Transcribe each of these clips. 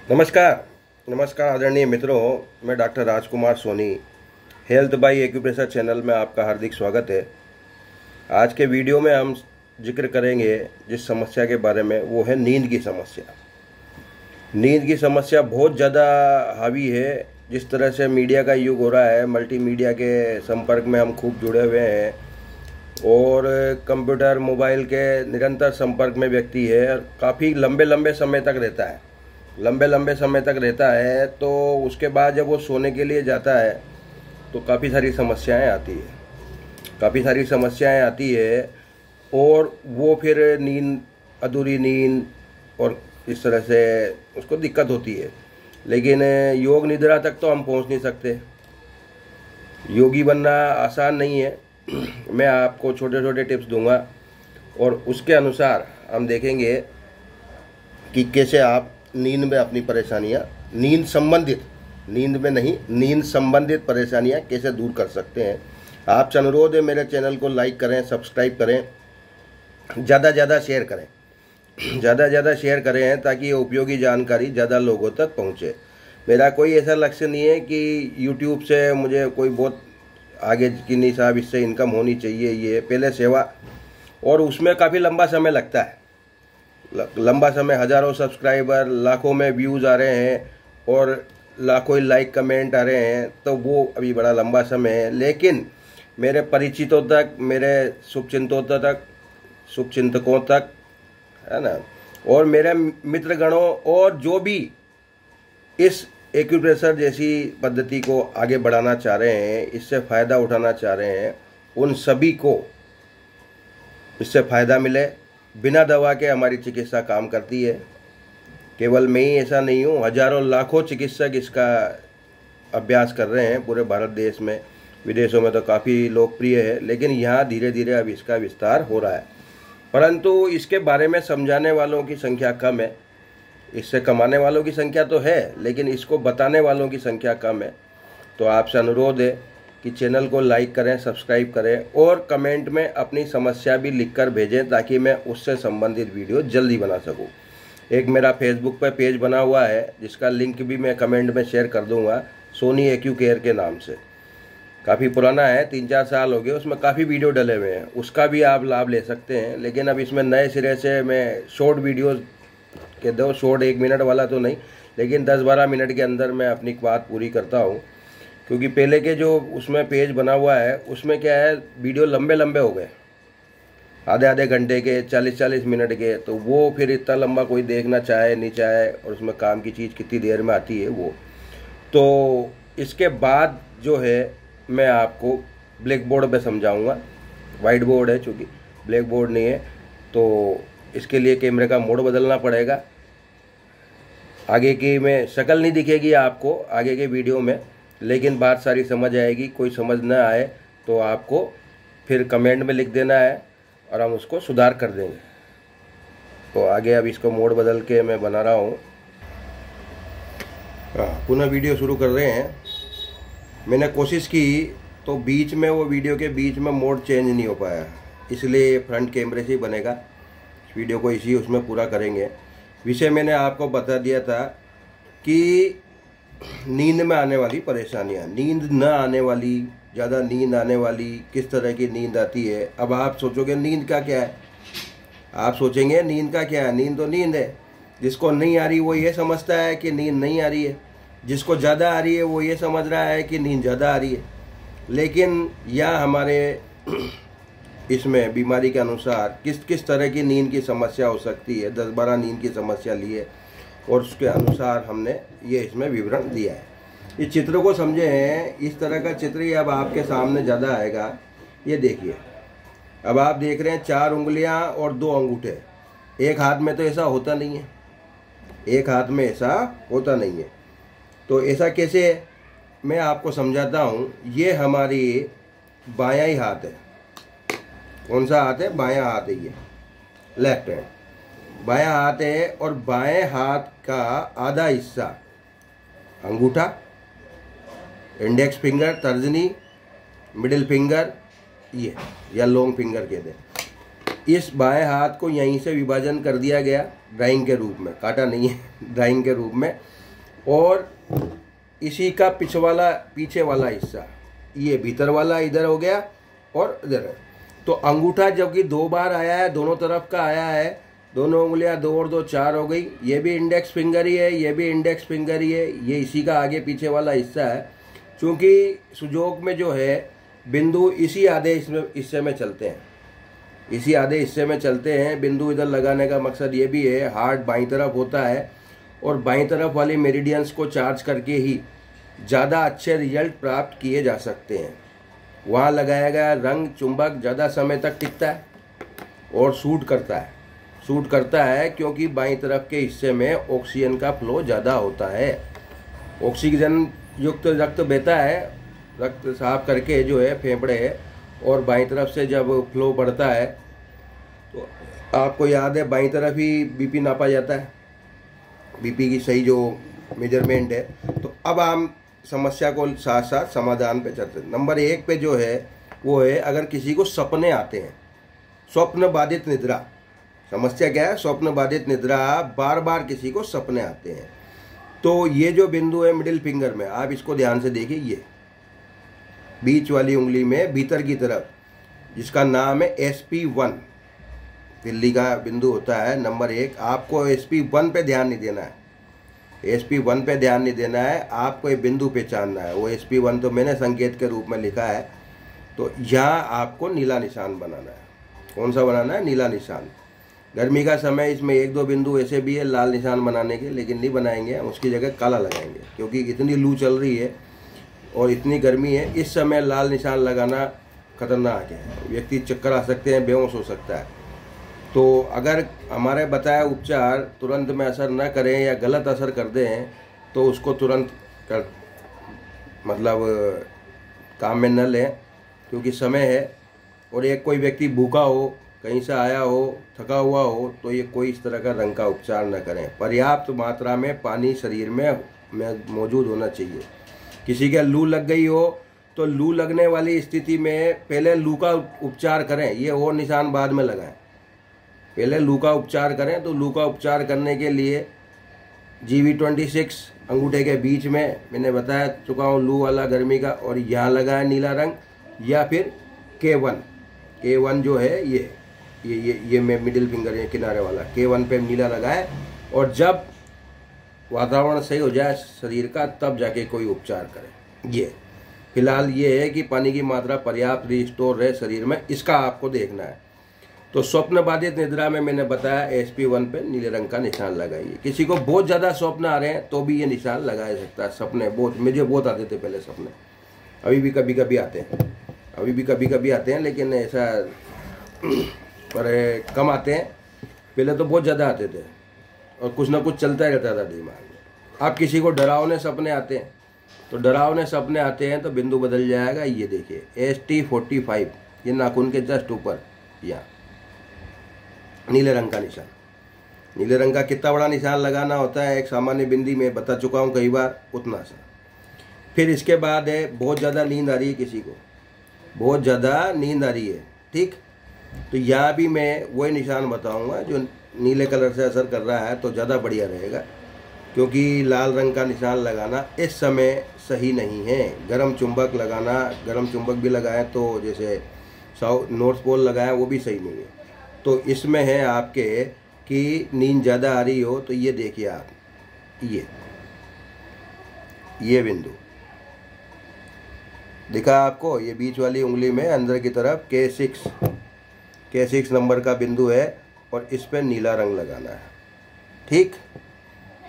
नमस्कार। नमस्कार आदरणीय मित्रों, मैं doctor Rajkumar Soni, health by acupressure channel में आपका हार्दिक स्वागत है। आज के वीडियो में हम जिक्र करेंगे जिस समस्या के बारे में, वो है नींद की समस्या। नींद की समस्या बहुत ज़्यादा हावी है। जिस तरह से मीडिया का युग हो रहा है, मल्टीमीडिया के संपर्क में हम खूब जुड़े हुए हैं और कंप्यूटर मोबाइल के निरंतर संपर्क में व्यक्ति है, काफ़ी लंबे समय तक रहता है। तो उसके बाद जब वो सोने के लिए जाता है तो काफ़ी सारी समस्याएं आती है और वो फिर अधूरी नींद और इस तरह से उसको दिक्कत होती है। लेकिन योग निद्रा तक तो हम पहुंच नहीं सकते। योगी बनना आसान नहीं है। मैं आपको छोटे छोटे टिप्स दूंगा और उसके अनुसार हम देखेंगे कि कैसे आप नींद में अपनी परेशानियां, नींद संबंधित परेशानियां कैसे दूर कर सकते हैं। आपसे अनुरोध है, मेरे चैनल को लाइक करें, सब्सक्राइब करें, ज़्यादा शेयर करें ताकि ये उपयोगी जानकारी ज़्यादा लोगों तक पहुँचे। मेरा कोई ऐसा लक्ष्य नहीं है कि यूट्यूब से मुझे कोई बहुत आगे की नहीं साहब, इससे इनकम होनी चाहिए। ये पहले सेवा, और उसमें काफ़ी लंबा समय लगता है। हज़ारों सब्सक्राइबर, लाखों में व्यूज़ आ रहे हैं और लाखों ही लाइक कमेंट आ रहे हैं, तो वो अभी बड़ा लंबा समय है। लेकिन मेरे परिचितों तक, मेरे शुभचिंतकों तक, है ना, और मेरे मित्रगणों और जो भी इस एक्यूप्रेशर जैसी पद्धति को आगे बढ़ाना चाह रहे हैं, इससे फ़ायदा उठाना चाह रहे हैं, उन सभी को इससे फ़ायदा मिले। बिना दवा के हमारी चिकित्सा काम करती है। केवल मैं ही ऐसा नहीं हूँ, हजारों लाखों चिकित्सक इसका अभ्यास कर रहे हैं पूरे भारत देश में। विदेशों में तो काफ़ी लोकप्रिय है, लेकिन यहाँ धीरे धीरे अब इसका विस्तार हो रहा है। परंतु इसके बारे में समझाने वालों की संख्या कम है। इससे कमाने वालों की संख्या तो है, लेकिन इसको बताने वालों की संख्या कम है। तो आपसे अनुरोध है कि चैनल को लाइक करें, सब्सक्राइब करें और कमेंट में अपनी समस्या भी लिखकर भेजें ताकि मैं उससे संबंधित वीडियो जल्दी बना सकूं। एक मेरा फेसबुक पर पेज बना हुआ है जिसका लिंक भी मैं कमेंट में शेयर कर दूंगा, सोनी एक्यू केयर के नाम से। काफ़ी पुराना है, 3-4 साल हो गए, उसमें काफ़ी वीडियो डले हुए हैं, उसका भी आप लाभ ले सकते हैं। लेकिन अब इसमें नए सिरे से मैं शॉर्ट वीडियोज़ के दो, शॉर्ट 1 मिनट वाला तो नहीं, लेकिन 10-12 मिनट के अंदर मैं अपनी बात पूरी करता हूँ। क्योंकि पहले के जो उसमें पेज बना हुआ है उसमें क्या है, वीडियो लंबे हो गए, आधे घंटे के, 40-40 मिनट के। तो वो फिर इतना लंबा कोई देखना चाहे नहीं चाहे, और उसमें काम की चीज़ कितनी देर में आती है वो। तो इसके बाद जो है मैं आपको ब्लैक बोर्ड पे समझाऊंगा। वाइट बोर्ड है, चूँकि ब्लैक बोर्ड नहीं है, तो इसके लिए कैमरे का मोड बदलना पड़ेगा। आगे की में शक्ल नहीं दिखेगी आपको आगे के वीडियो में, लेकिन बात सारी समझ आएगी। कोई समझ ना आए तो आपको फिर कमेंट में लिख देना है और हम उसको सुधार कर देंगे। तो आगे अब इसको मोड बदल के मैं बना रहा हूँ। पुनः वीडियो शुरू कर रहे हैं। मैंने कोशिश की तो बीच में, वो वीडियो के बीच में मोड चेंज नहीं हो पाया, इसलिए फ्रंट कैमरे से ही बनेगा। इस वीडियो को इसी उसमें पूरा करेंगे। विषय मैंने आपको बता दिया था कि नींद में आने वाली परेशानियां, नींद न आने वाली, ज़्यादा नींद आने वाली, किस तरह की नींद आती है। अब आप सोचोगे नींद का क्या है, नींद तो नींद है। जिसको नहीं आ रही वो ये समझता है कि नींद नहीं आ रही है, जिसको ज़्यादा आ रही है वो ये समझ रहा है कि नींद ज़्यादा आ रही है। लेकिन यह हमारे इसमें बीमारी के अनुसार किस तरह की नींद की समस्या हो सकती है, 10-12 नींद की समस्या ली है और उसके अनुसार हमने ये इसमें विवरण दिया है। इस चित्र को समझें, इस तरह का चित्र ही अब आपके सामने ज़्यादा आएगा। ये देखिए, अब आप देख रहे हैं 4 उंगलियां और 2 अंगूठे। एक हाथ में तो ऐसा होता नहीं है, तो ऐसा कैसे है मैं आपको समझाता हूँ। ये हमारी बायां ही हाथ है। कौन सा हाथ है? बायां हाथ है, ये लेफ्ट हैंड बायां हाथ है। और बाएं हाथ का आधा हिस्सा अंगूठा, इंडेक्स फिंगर, तर्जनी, मिडिल फिंगर, ये या लॉन्ग फिंगर कहते हैं। इस बाएं हाथ को यहीं से विभाजन कर दिया गया ड्राइंग के रूप में, काटा नहीं है, ड्राइंग के रूप में। और इसी का पीछे वाला हिस्सा, ये भीतर वाला इधर हो गया और इधर। तो अंगूठा जबकि 2 बार आया है, दोनों तरफ का आया है, दोनों उंगलियां 2 और 2 4 हो गई। ये भी इंडेक्स फिंगर ही है, ये भी इंडेक्स फिंगर ही है, ये इसी का आगे पीछे वाला हिस्सा है। क्योंकि सुजोग में जो है बिंदु इसी आधे हिस्से में चलते हैं, इसी आधे हिस्से में चलते हैं। बिंदु इधर लगाने का मकसद ये भी है, हार्ट बाईं तरफ होता है और बाईं तरफ वाली मेरिडियंस को चार्ज करके ही ज़्यादा अच्छे रिजल्ट प्राप्त किए जा सकते हैं। वहाँ लगाया गया रंग चुंबक ज़्यादा समय तक टिकता है और सूट करता है क्योंकि बाईं तरफ के हिस्से में ऑक्सीजन का फ्लो ज़्यादा होता है। ऑक्सीजन युक्त रक्त बहता है, रक्त साफ करके जो है फेफड़े है, और बाईं तरफ से जब फ्लो बढ़ता है तो आपको याद है बाईं तरफ ही बीपी नापा जाता है, बीपी की सही जो मेजरमेंट है। तो अब हम समस्या को साथ साथ समाधान पे चलते हैं। नंबर 1 पे जो है वो है, अगर किसी को सपने आते हैं, स्वप्न बाधित निद्रा। समस्या क्या है? स्वप्न बाधित निद्रा, बार बार किसी को सपने आते हैं। तो ये जो बिंदु है मिडिल फिंगर में, आप इसको ध्यान से देखिए, ये बीच वाली उंगली में भीतर की तरफ, जिसका नाम है SP1, दिल्ली का बिंदु होता है नंबर 1। आपको SP1 पे ध्यान नहीं देना है, SP1 पे ध्यान नहीं देना है, आपको एक बिंदु पहचानना है। वो SP1 तो मैंने संकेत के रूप में लिखा है। तो यहाँ आपको नीला निशान बनाना है। कौन सा बनाना है? नीला निशान। गर्मी का समय, इसमें 1-2 बिंदु ऐसे भी है लाल निशान बनाने के, लेकिन नहीं बनाएंगे हम, उसकी जगह काला लगाएंगे क्योंकि इतनी लू चल रही है और इतनी गर्मी है। इस समय लाल निशान लगाना खतरनाक है, व्यक्ति चक्कर आ सकते हैं, बेहोश हो सकता है। तो अगर हमारे बताया उपचार तुरंत में असर न करें या गलत असर कर दें तो उसको तुरंत काम में न लें, क्योंकि समय है। और एक कोई व्यक्ति भूखा हो, कहीं से आया हो, थका हुआ हो, तो ये कोई इस तरह का रंग का उपचार न करें। पर्याप्त मात्रा में पानी शरीर में मौजूद होना चाहिए। किसी के लू लग गई हो तो लू लगने वाली स्थिति में पहले लू का उपचार करें, ये और निशान बाद में लगाएं। पहले लू का उपचार करें। तो लू का उपचार करने के लिए GV26 अंगूठे के बीच में, मैंने बताया चुका हूँ, लू वाला गर्मी का, और यहाँ लगाया नीला रंग, या फिर K1 जो है ये मिडिल फिंगर है किनारे वाला, K1 पे नीला लगाए। और जब वातावरण सही हो जाए शरीर का, तब जाके कोई उपचार करें। ये फिलहाल ये है कि पानी की मात्रा पर्याप्त रिस्टोर रहे शरीर में, इसका आपको देखना है। तो स्वप्न बाधित निद्रा में मैंने बताया SP1 पे नीले रंग का निशान लगाइए। किसी को बहुत ज़्यादा स्वप्न आ रहे हैं तो भी ये निशान लगाया सकता है। सपने मुझे बहुत आते थे पहले सपने, अभी भी कभी कभी आते हैं, लेकिन ऐसा पर कम आते हैं। पहले तो बहुत ज़्यादा आते थे और कुछ ना कुछ चलता रहता था दिमाग में। अब किसी को डरावने सपने आते हैं, तो बिंदु बदल जाएगा। ये देखिए ST45, ये नाखून के जस्ट ऊपर, यहाँ नीले रंग का निशान। नीले रंग का कितना बड़ा निशान लगाना होता है, एक सामान्य बिंदी में बता चुका हूँ कई बार, उतना सा। फिर इसके बाद है, बहुत ज़्यादा नींद आ रही है किसी को, बहुत ज़्यादा नींद आ रही है, ठीक, तो यहाँ भी मैं वही निशान बताऊँगा जो नीले कलर से असर कर रहा है, तो ज़्यादा बढ़िया रहेगा। क्योंकि लाल रंग का निशान लगाना इस समय सही नहीं है। गर्म चुंबक लगाना, गर्म चुंबक भी लगाएं तो जैसे नॉर्थ पोल लगाया, वो भी सही नहीं है। तो इसमें है आपके कि नींद ज़्यादा आ रही हो, तो ये देखिए आप, ये बिंदु दिखा आपको, ये बीच वाली उंगली में अंदर की तरफ K6 नंबर का बिंदु है, और इस पर नीला रंग लगाना है, ठीक,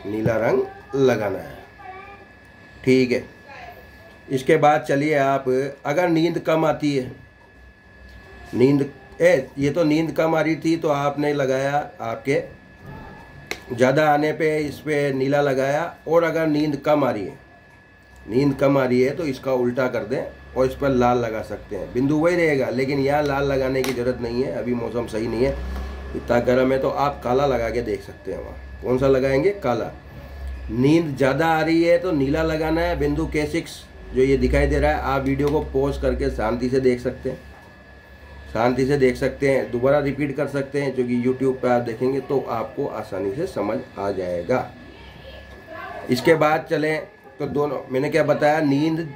नीला रंग लगाना है, ठीक है। इसके बाद चलिए आप, अगर नींद कम आती है, ये तो नींद कम आ रही थी तो आपने लगाया, आपके ज़्यादा आने पे इस पर नीला लगाया। और अगर नींद कम आ रही है तो इसका उल्टा कर दें और इस पर लाल लगा सकते हैं, बिंदु वही रहेगा, लेकिन यहाँ लाल लगाने की ज़रूरत नहीं है, अभी मौसम सही नहीं है, इतना गर्म है। तो आप काला लगा के देख सकते हैं। वहाँ कौन सा लगाएंगे? काला। नींद ज़्यादा आ रही है तो नीला लगाना है, बिंदु K6 जो ये दिखाई दे रहा है। आप वीडियो को पॉज करके शांति से देख सकते हैं, शांति से देख सकते हैं, दोबारा रिपीट कर सकते हैं, क्योंकि यूट्यूब पर आप देखेंगे तो आपको आसानी से समझ आ जाएगा। इसके बाद चलें तो दोनों मैंने क्या बताया, नींद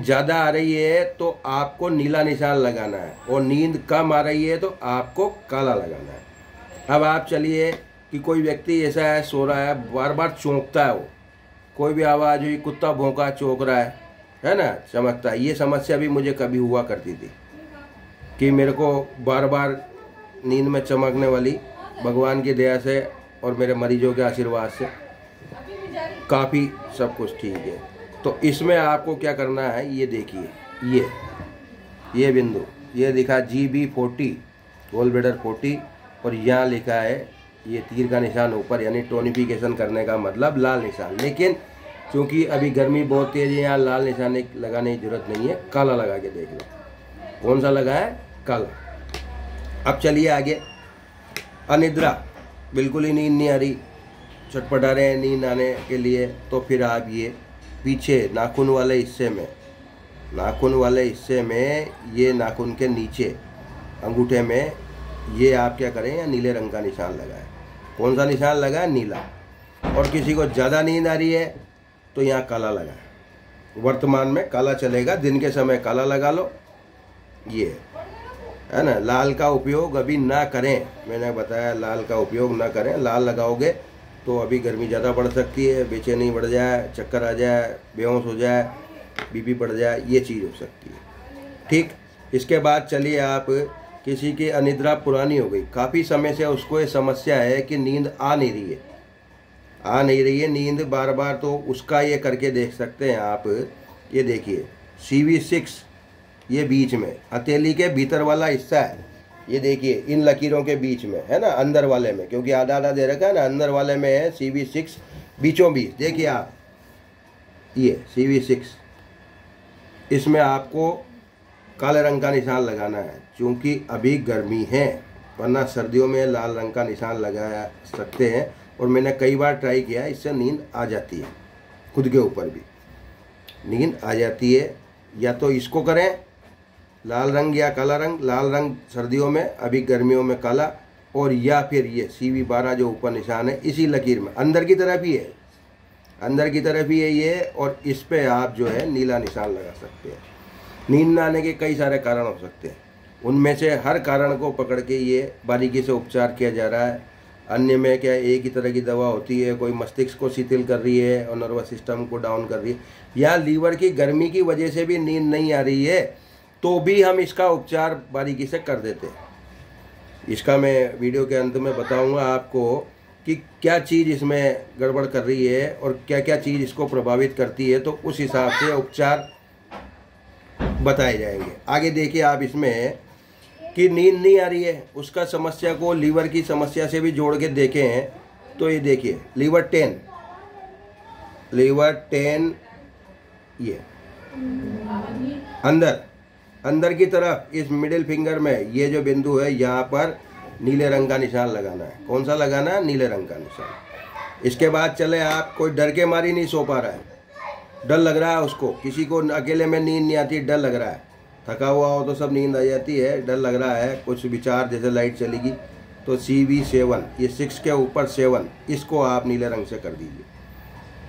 ज़्यादा आ रही है तो आपको नीला निशान लगाना है, और नींद कम आ रही है तो आपको काला लगाना है। अब आप चलिए कि कोई व्यक्ति ऐसा है, सो रहा है, बार बार चौंकता है, वो कोई भी आवाज़ हुई, कुत्ता भौंका, चौंक रहा है ना, चमकता है। ये समस्या भी मुझे कभी हुआ करती थी कि मेरे को बार बार नींद में चमकने वाली, भगवान की दया से और मेरे मरीजों के आशीर्वाद से काफ़ी सब कुछ ठीक है। तो इसमें आपको क्या करना है, ये देखिए, ये बिंदु ये लिखा GB40 गोल ब्लैडर 40, और यहाँ लिखा है ये तीर का निशान ऊपर, यानी टोनिफिकेशन करने का मतलब लाल निशान। लेकिन क्योंकि अभी गर्मी बहुत तेज़ है, यहाँ लाल निशान लगाने की जरूरत नहीं है, काला लगा के देख लो। कौन सा लगा है, काला। अब चलिए आगे। अनिद्रा, बिल्कुल ही नींद नहीं आ रही, छटपटा रहे हैं नींद आने के लिए, तो फिर आप ये पीछे नाखून वाले हिस्से में ये नाखून के नीचे अंगूठे में ये आप क्या करें, या नीले रंग का निशान लगाएं। कौन सा निशान लगाएं, नीला। और किसी को ज़्यादा नींद आ रही है तो यहाँ काला लगाएं। वर्तमान में काला चलेगा, दिन के समय काला लगा लो, ये है ना। लाल का उपयोग अभी ना करें, मैंने बताया लाल का उपयोग ना करें। लाल लगाओगे तो अभी गर्मी ज़्यादा बढ़ सकती है, बेचैनी बढ़ जाए, चक्कर आ जाए, बेहोश हो जाए, बीपी बढ़ जाए, ये चीज़ हो सकती है। ठीक, इसके बाद चलिए आप, किसी की अनिद्रा पुरानी हो गई, काफ़ी समय से उसको ये समस्या है कि नींद आ नहीं रही है नींद बार बार, तो उसका ये करके देख सकते हैं आप। ये देखिए CV6, ये बीच में हथेली के भीतर वाला हिस्सा है, ये देखिए इन लकीरों के बीच में है ना, अंदर वाले में, क्योंकि आधा आधा दे रखा है ना, अंदर वाले में है CV6, बीचों बीच देखिए आप, ये CV6, इसमें आपको काले रंग का निशान लगाना है, क्योंकि अभी गर्मी है, वरना सर्दियों में लाल रंग का निशान लगा सकते हैं। और मैंने कई बार ट्राई किया, इससे नींद आ जाती है, खुद के ऊपर भी नींद आ जाती है। या तो इसको करें, लाल रंग या काला रंग, लाल रंग सर्दियों में, अभी गर्मियों में काला, और या फिर ये CV12 जो ऊपर निशान है, इसी लकीर में अंदर की तरफ ही है, अंदर की तरफ ही है ये, और इस पे आप जो है नीला निशान लगा सकते हैं। नींद न आने के कई सारे कारण हो सकते हैं, उनमें से हर कारण को पकड़ के ये बारीकी से उपचार किया जा रहा है। अन्य में क्या एक ही तरह की दवा होती है, कोई मस्तिष्क को शिथिल कर रही है और नर्वस सिस्टम को डाउन कर रही है, या लीवर की गर्मी की वजह से भी नींद नहीं आ रही है, तो भी हम इसका उपचार बारीकी से कर देते हैं। इसका मैं वीडियो के अंत में बताऊंगा आपको कि क्या चीज़ इसमें गड़बड़ कर रही है और क्या क्या चीज़ इसको प्रभावित करती है, तो उस हिसाब से उपचार बताए जाएंगे। आगे देखिए आप, इसमें कि नींद नहीं आ रही है, उसका समस्या को लीवर की समस्या से भी जोड़ के देखे हैं, तो ये देखिए लीवर 10, ये अंदर की तरफ इस मिडिल फिंगर में ये जो बिंदु है, यहाँ पर नीले रंग का निशान लगाना है। कौन सा लगाना है, नीले रंग का निशान। इसके बाद चले आप, कोई डर के मारी नहीं सो पा रहा है, डर लग रहा है उसको, किसी को अकेले में नींद नहीं आती, डर लग रहा है, थका हुआ हो तो सब नींद आ जाती है, डर लग रहा है, कुछ विचार जैसे लाइट चलेगी, तो CV7, ये 6 के ऊपर 7, इसको आप नीले रंग से कर दीजिए,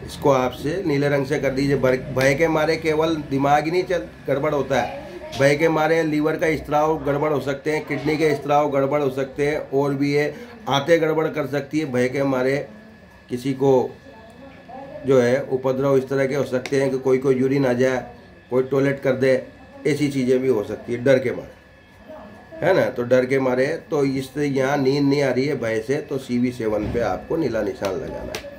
इसको आपसे नीले रंग से कर दीजिए। भय के मारे केवल दिमाग ही नहीं गड़बड़ होता है, भय के मारे लीवर का स्त्राव गड़बड़ हो सकते हैं, किडनी के स्त्राव गड़बड़ हो सकते हैं, और भी ये आते गड़बड़ कर सकती है। भय के मारे किसी को जो है उपद्रव इस तरह के हो सकते हैं कि कोई यूरिन आ जाए, कोई टॉयलेट कर दे, ऐसी चीज़ें भी हो सकती है डर के मारे, है ना। तो डर के मारे, तो इससे यहाँ नींद नहीं आ रही है भय से, तो CV7 पे आपको नीला निशान लगाना है।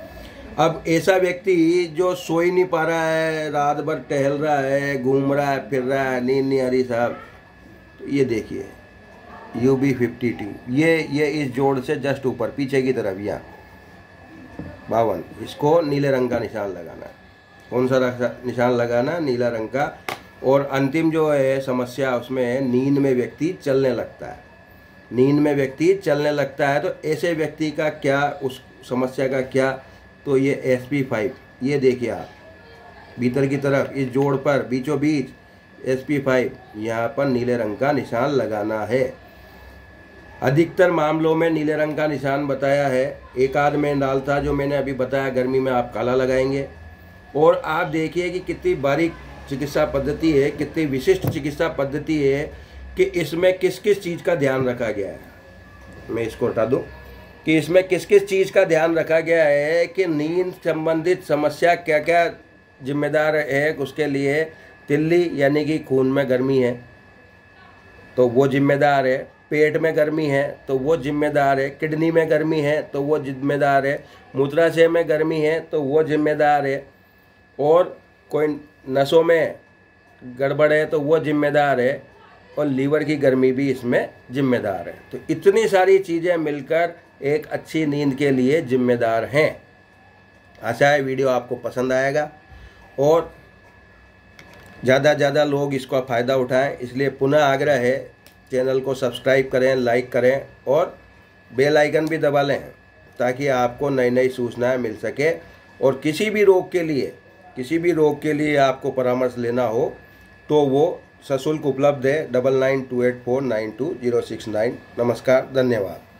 अब ऐसा व्यक्ति जो सो ही नहीं पा रहा है, रात भर टहल रहा है, घूम रहा है, फिर रहा है, नींद नहीं आ रही साहब, तो ये देखिए UB52, ये इस जोड़ से जस्ट ऊपर पीछे की तरफ, यहाँ 52, इसको नीले रंग का निशान लगाना है। कौन सा निशान लगाना, नीला रंग का। और अंतिम जो है समस्या, उसमें नींद में व्यक्ति चलने लगता है, नींद में व्यक्ति चलने लगता है, तो ऐसे व्यक्ति का क्या, उस समस्या का क्या, तो ये SP5, ये देखिए आप भीतर की तरफ इस जोड़ पर बीचों बीच SP5 यहाँ पर नीले रंग का निशान लगाना है। अधिकतर मामलों में नीले रंग का निशान बताया है, एक आध में डाल था जो मैंने अभी बताया, गर्मी में आप काला लगाएंगे। और आप देखिए कि कितनी बारीक चिकित्सा पद्धति है, कितनी विशिष्ट चिकित्सा पद्धति है कि इसमें किस किस चीज़ का ध्यान रखा गया है। मैं इसको हटा दूँ कि इसमें किस किस चीज़ का ध्यान रखा गया है कि नींद संबंधित समस्या क्या क्या जिम्मेदार है उसके लिए। तिल्ली यानी कि खून में गर्मी है तो वो जिम्मेदार है, पेट में गर्मी है तो वो जिम्मेदार है, किडनी में गर्मी है तो वो जिम्मेदार है, मूत्राशय में गर्मी है तो वो जिम्मेदार है, और कोई नसों में गड़बड़ है तो वो जिम्मेदार है, और लीवर की गर्मी भी इसमें जिम्मेदार है। तो इतनी सारी चीज़ें मिलकर एक अच्छी नींद के लिए जिम्मेदार हैं। आशा है वीडियो आपको पसंद आएगा और ज़्यादा से ज़्यादा लोग इसका फ़ायदा उठाएं। इसलिए पुनः आग्रह है, चैनल को सब्सक्राइब करें, लाइक करें और बेल आइकन भी दबा लें ताकि आपको नई नई सूचनाएं मिल सके। और किसी भी रोग के लिए आपको परामर्श लेना हो तो वो सशुल्क उपलब्ध है 9928492069। नमस्कार, धन्यवाद।